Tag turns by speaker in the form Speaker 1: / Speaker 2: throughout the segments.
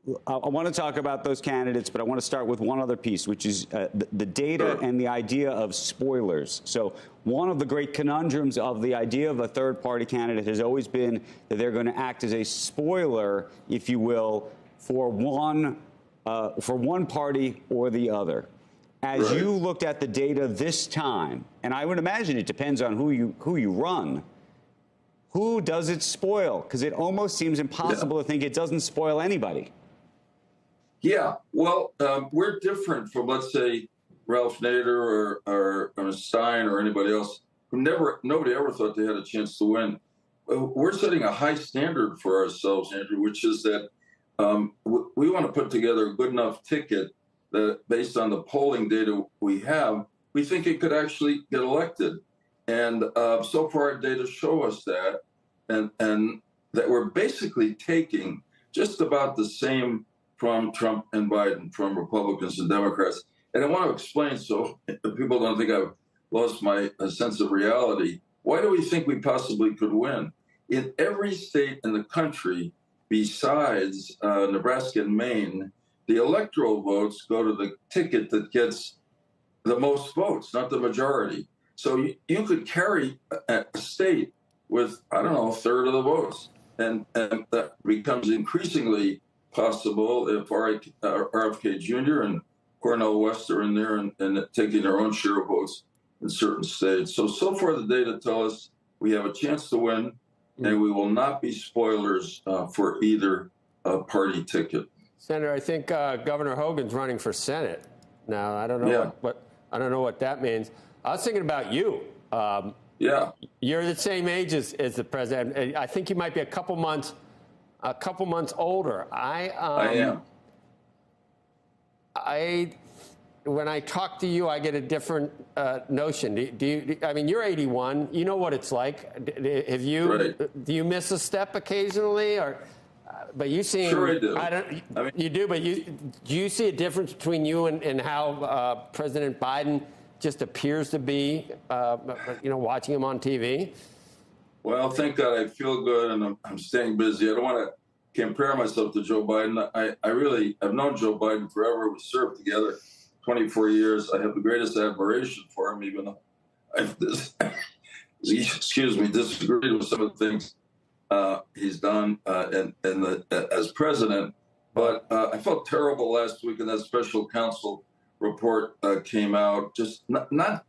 Speaker 1: I want to talk about those candidates, but I want to start with one other piece, which is the data and the idea of spoilers. So one of the great conundrums of the idea of a third-party candidate has always been that they're going to act as a spoiler, if you will, for one party or the other. As you looked at the data this time, and I would imagine it depends on who you run, who does it spoil? Because it almost seems impossible to think it doesn't spoil anybody.
Speaker 2: Yeah, well, we're different from, let's say, Ralph Nader or Stein or anybody else who nobody ever thought they had a chance to win. We're setting a high standard for ourselves, Andrew, which is that we want to put together a good enough ticket that, based on the polling data we have, we think it could actually get elected. And so far, our data show us that, and that we're basically taking just about the same from Trump and Biden, from Republicans and Democrats. And I want to explain, so people don't think I've lost my sense of reality. Why do we think we possibly could win? In every state in the country, besides Nebraska and Maine, the electoral votes go to the ticket that gets the most votes, not the majority. So you could carry a state with, I don't know, a third of the votes. And that becomes increasingly possible if RFK Jr. and Cornel West are in there and taking their own share of votes in certain states. So far the data tell us we have a chance to win, and we will not be spoilers for either party ticket.
Speaker 3: Senator, I think Governor Hogan's running for Senate now. I don't know I don't know what that means. I was thinking about you. You're the same age as the president. I think you might be a couple months older. I am. When I talk to you, I get a different notion. I mean, you're 81. You know what it's like. Have you? Do you miss a step occasionally, or? But you seem.
Speaker 2: Sure, I do.
Speaker 3: You do, but do you see a difference between you and how President Biden just appears to be? Watching him on TV.
Speaker 2: Well, thank God I feel good, and I'm staying busy. I don't want to compare myself to Joe Biden. I've known Joe Biden forever. We served together 24 years. I have the greatest admiration for him, even though I've disagreed with some of the things he's done as president. But I felt terrible last week when that special counsel report came out, just not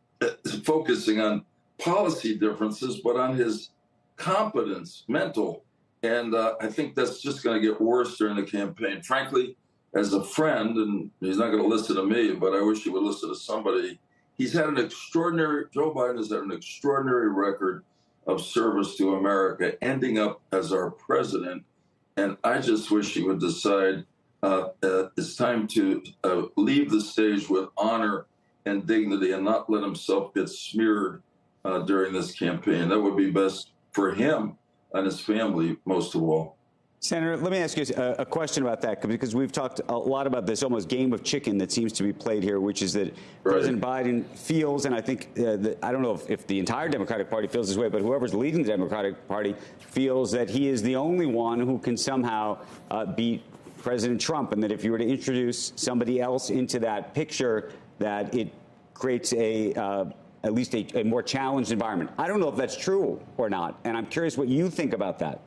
Speaker 2: focusing on policy differences, but on his competence, mental. And I think that's just going to get worse during the campaign. Frankly, as a friend, and he's not going to listen to me, but I wish he would listen to somebody, Joe Biden has had an extraordinary record of service to America, ending up as our president. And I just wish he would decide it's time to leave the stage with honor and dignity and not let himself get smeared during this campaign. That would be best for him and his family, most of all.
Speaker 1: Senator, let me ask you a question about that, because we've talked a lot about this almost game of chicken that seems to be played here, which is that President Biden feels, and I think I don't know if the entire Democratic Party feels this way, but whoever's leading the Democratic Party feels that he is the only one who can somehow beat President Trump, and that if you were to introduce somebody else into that picture, that it creates at least a more challenged environment. I don't know if that's true or not, and I'm curious what you think about that.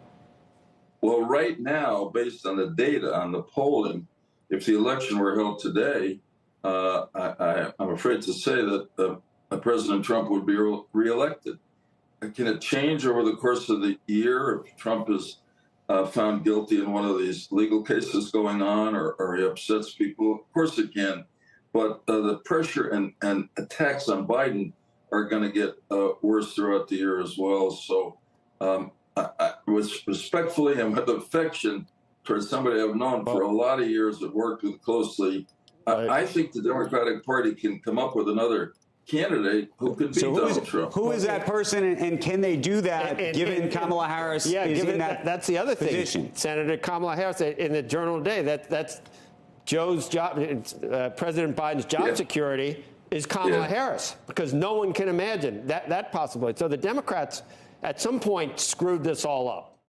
Speaker 2: Well, right now, based on the data, on the polling, if the election were held today, I'm afraid to say that President Trump would be reelected. Can it change over the course of the year if Trump is found guilty in one of these legal cases going on, or he upsets people? Of course it can. But the pressure and attacks on Biden are going to get worse throughout the year as well. So respectfully and with affection towards somebody I've known for a lot of years, I've worked with closely, I think the Democratic Party can come up with another candidate who could beat Donald Trump.
Speaker 1: Who is that person, and can they do that given Kamala Harris is in
Speaker 3: that's the other
Speaker 1: position?
Speaker 3: Thing. Senator Kamala Harris in the Journal today, that's Joe's job, President Biden's job security is Kamala Harris, because no one can imagine that possibility. So the Democrats at some point screwed this all up.